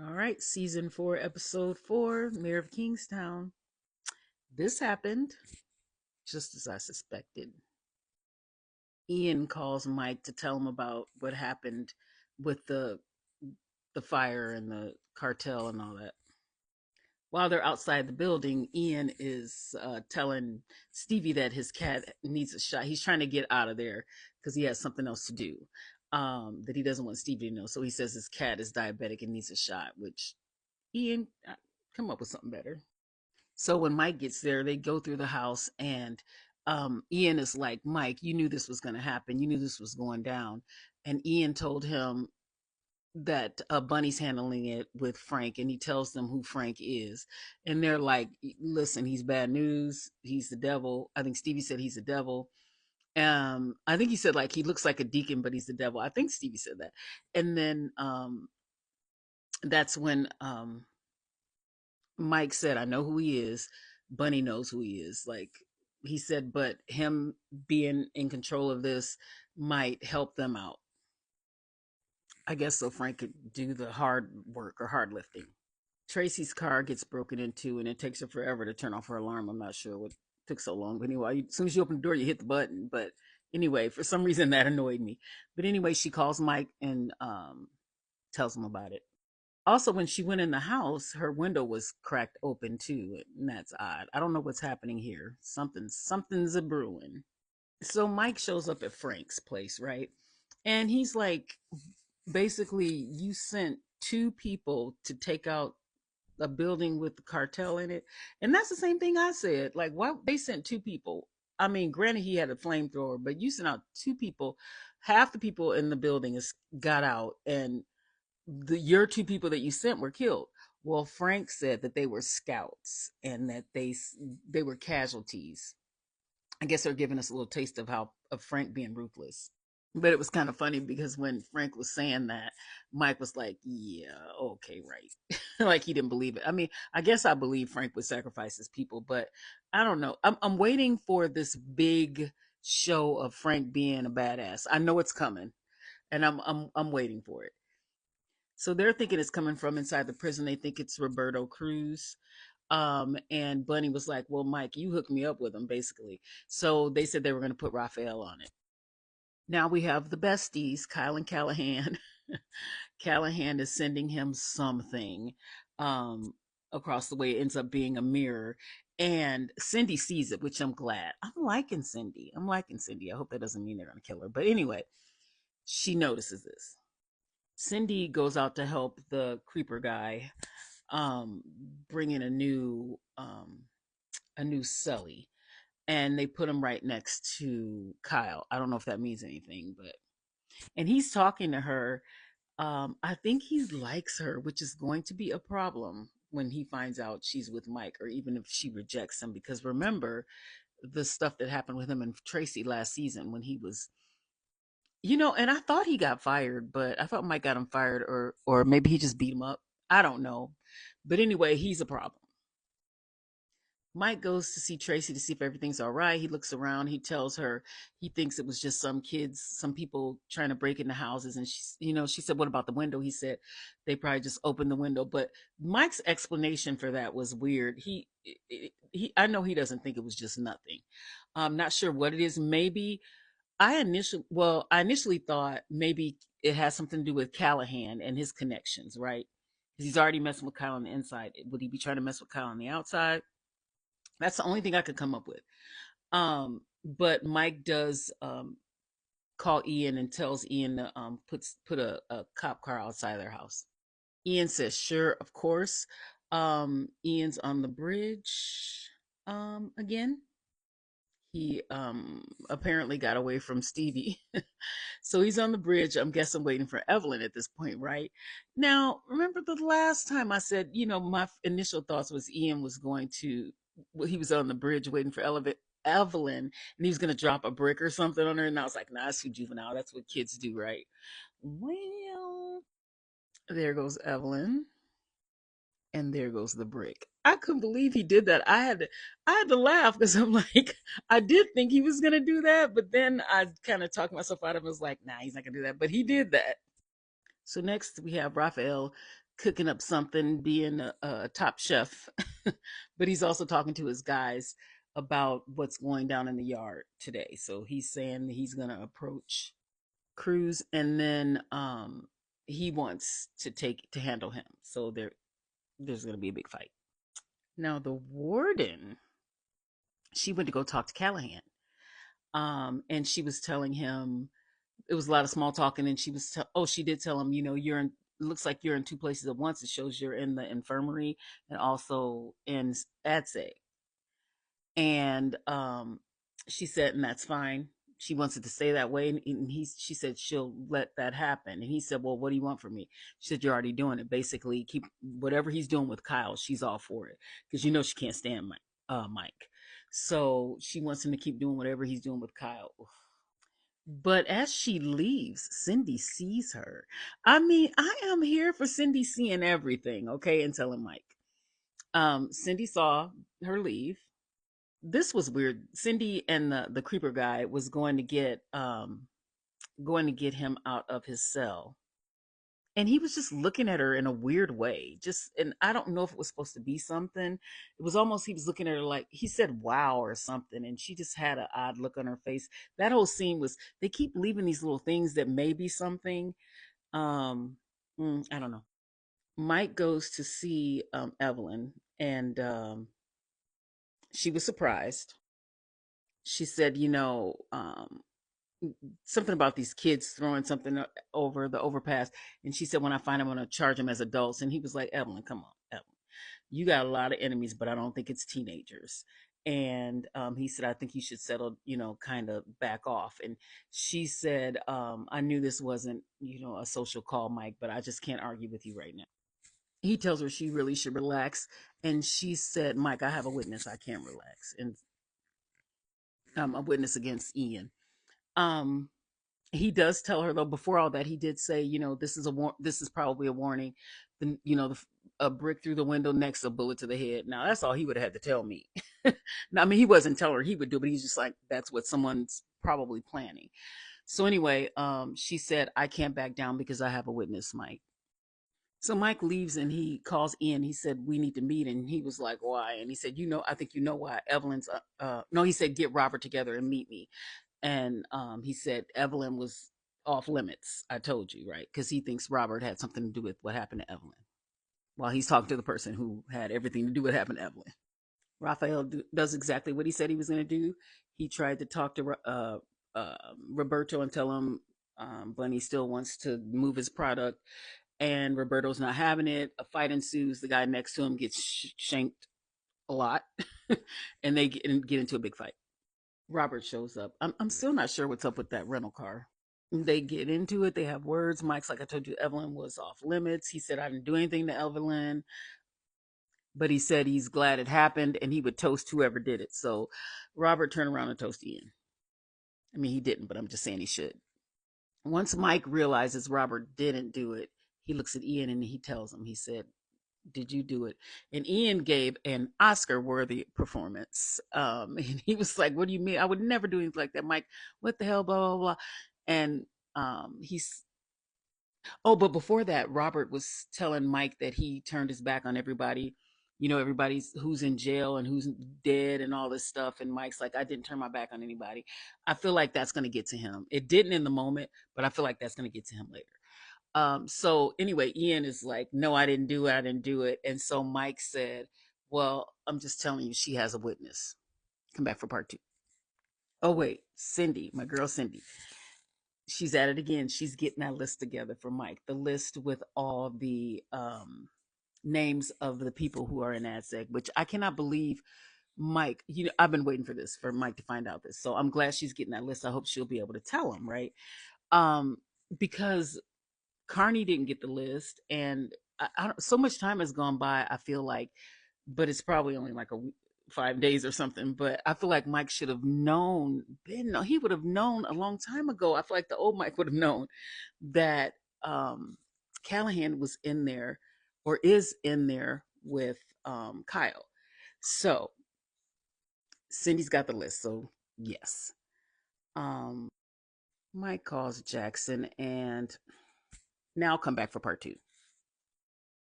All right, season 4, episode 4, Mayor of Kingstown. This happened just as I suspected. Ian calls Mike to tell him about what happened with the fire and the cartel and all that. While they're outside the building, Ian is telling Stevie that his cat needs a shot. He's trying to get out of there because he has something else to do that he doesn't want Stevie to know. So he says his cat is diabetic and needs a shot, which Ian, come up with something better. So when Mike gets there, they go through the house, and Ian is like, Mike, you knew this was going to happen. You knew this was going down. And Ian told him that Bunny's handling it with Frank, and he tells them who Frank is. And they're like, listen, he's bad news. He's the devil. I think Stevie said he's the devil. I think he said like he looks like a deacon, but he's the devil. I think Stevie said that. And then that's when Mike said, I know who he is. Bunny knows who he is. Like he said, but him being in control of this might help them out. I guess so Frank could do the hard work or hard lifting. Tracy's car gets broken into and it takes her forever to turn off her alarm. I'm not sure what took so long. But anyway, as soon as you open the door, you hit the button. But anyway, for some reason that annoyed me. But anyway, she calls Mike and tells him about it. Also, when she went in the house, her window was cracked open too, and that's odd. I don't know what's happening here. Something's a brewing. So Mike shows up at Frank's place, right? And he's like, basically, you sent two people to take out a building with the cartel in it, and that's the same thing I said. Like, why they sent two people? I mean, granted, he had a flamethrower, but you sent out two people. Half the people in the building is got out, and your two people that you sent were killed. Well, Frank said that they were scouts and that they were casualties. I guess they're giving us a little taste of how of Frank being ruthless. But it was kind of funny because when Frank was saying that, Mike was like, "Yeah, okay, right." Like he didn't believe it. I mean, I guess I believe Frank would sacrifice his people, but I don't know. I'm waiting for this big show of Frank being a badass. I know it's coming, and I'm waiting for it. So they're thinking it's coming from inside the prison. They think it's Roberto Cruz. And Bunny was like, well, Mike, you hooked me up with him, basically. So they said they were going to put Raphael on it. Now we have the besties, Kyle and Callahan. Callahan is sending him something um, across the way. It ends up being a mirror. And Cindy sees it, which I'm glad. I'm liking Cindy. I'm liking Cindy. I hope that doesn't mean they're going to kill her. But anyway, she notices this. Cindy goes out to help the creeper guy um bring in a new Sully, and they put him right next to Kyle. I don't know if that means anything, but and he's talking to her. I think he likes her, which is going to be a problem when he finds out she's with Mike, or even if she rejects him, because remember the stuff that happened with him and Tracy last season when he was, and I thought he got fired, but I thought Mike got him fired, or maybe he just beat him up. I don't know. But anyway, he's a problem. Mike goes to see Tracy to see if everything's all right. He looks around. He tells her he thinks it was just some kids, some people trying to break into houses. And she said, "What about the window?" He said, "They probably just opened the window." But Mike's explanation for that was weird. I know he doesn't think it was just nothing. I'm not sure what it is. Maybe I initially thought maybe it has something to do with Callahan and his connections, right? Because he's already messing with Kyle on the inside. Would he be trying to mess with Kyle on the outside? That's the only thing I could come up with. But Mike does call Ian and tells Ian to put a cop car outside their house. Ian says, "Sure, of course." Ian's on the bridge again. He apparently got away from Stevie. So he's on the bridge. I'm guessing waiting for Evelyn at this point, right? Now, remember the last time I said, my initial thoughts was Ian was going to, well, he was on the bridge waiting for Evelyn, and he was going to drop a brick or something on her. And I was like, nah, it's too juvenile. That's what kids do, right? Well, there goes Evelyn, and there goes the brick. I couldn't believe he did that. I had to laugh because I'm like, I did think he was gonna do that, but then I kind of talked myself out of it. I was like, nah, he's not gonna do that. But he did that. So next we have Raphael cooking up something, being a top chef, but he's also talking to his guys about what's going down in the yard today. So he's saying he's going to approach Cruz, and then he wants to handle him. So there's going to be a big fight. Now the warden, she went to go talk to Callahan, and she was telling him it was a lot of small talking, and she did tell him, you're in. It looks like you're in two places at once. It shows you're in the infirmary and also in ADSEG. And she said, and that's fine. She wants it to stay that way, and she said she'll let that happen. And he said, well, what do you want from me? She said, you're already doing it. Basically, keep whatever he's doing with Kyle. She's all for it because she can't stand Mike. So she wants him to keep doing whatever he's doing with Kyle. But as she leaves, Cindy sees her. I mean, I am here for Cindy seeing everything, okay, and telling Mike. Cindy saw her leave. This was weird. Cindy and the creeper guy was going to get him out of his cell. And he was just looking at her in a weird way. And I don't know if it was supposed to be something. It was almost he was looking at her like he said wow or something, and she just had an odd look on her face. That whole scene was they keep leaving these little things that may be something. Um I don't know. Mike goes to see Evelyn, and she was surprised. She said, something about these kids throwing something over the overpass. And she said, when I find them, I'm going to charge them as adults. And he was like, Evelyn, come on, Evelyn. You got a lot of enemies, but I don't think it's teenagers. And he said, I think you should settle, kind of back off. And she said, I knew this wasn't, a social call, Mike, but I just can't argue with you right now. He tells her she really should relax. And she said, Mike, I have a witness. I can't relax. And a witness against Ian. Um, he does tell her though before all that he did say, this is probably a warning. A brick through the window, next a bullet to the head. Now that's all he would have had to tell me. Now, I mean, he wasn't telling her he would do, but he's just like that's what someone's probably planning. So anyway, she said, I can't back down because I have a witness, Mike. So Mike leaves and he calls Ian. He said, we need to meet. And he was like, why? And he said, I think you know why. Evelyn's, no, he said, get Robert together and meet me. And he said, Evelyn was off limits. I told you, right? Because he thinks Robert had something to do with what happened to Evelyn. While he's talking to the person who had everything to do with what happened to Evelyn. Raphael does exactly what he said he was going to do. He tried to talk to Roberto and tell him Bunny still wants to move his product, and Roberto's not having it. A fight ensues. The guy next to him gets shanked a lot, and they get into a big fight. Robert shows up. I'm still not sure what's up with that rental car. They get into it. They have words. Mike's like, I told you, Evelyn was off limits. He said, I didn't do anything to Evelyn, but he said he's glad it happened and he would toast whoever did it. So Robert turned around and toasted Ian. I mean, he didn't, but I'm just saying he should. Once Mike realizes Robert didn't do it, he looks at Ian and he tells him, he said, did you do it? And Ian gave an Oscar worthy performance. And he was like, what do you mean? I would never do anything like that, Mike. What the hell, blah, blah, blah. And he's, oh, but before that, Robert was telling Mike that he turned his back on everybody. Everybody's who's in jail and who's dead and all this stuff. And Mike's like, I didn't turn my back on anybody. I feel like that's going to get to him. It didn't in the moment, but I feel like that's going to get to him later. So anyway, Ian is like, no, I didn't do it. I didn't do it. And so Mike said, well, I'm just telling you, she has a witness. Come back for part 2. Oh, wait, Cindy, my girl Cindy. She's at it again. She's getting that list together for Mike. The list with all the names of the people who are in ADSEG, which I cannot believe Mike, I've been waiting for this, for Mike to find out this. So I'm glad she's getting that list. I hope she'll be able to tell him, right? Um, because Carney didn't get the list, and so much time has gone by. I feel like, but it's probably only like 5 days or something. But I feel like Mike should have known. He would have known a long time ago. I feel like the old Mike would have known that Callahan was in there, or is in there with Kyle. So Cindy's got the list. So yes, Mike calls Jackson, and now I'll come back for part 2.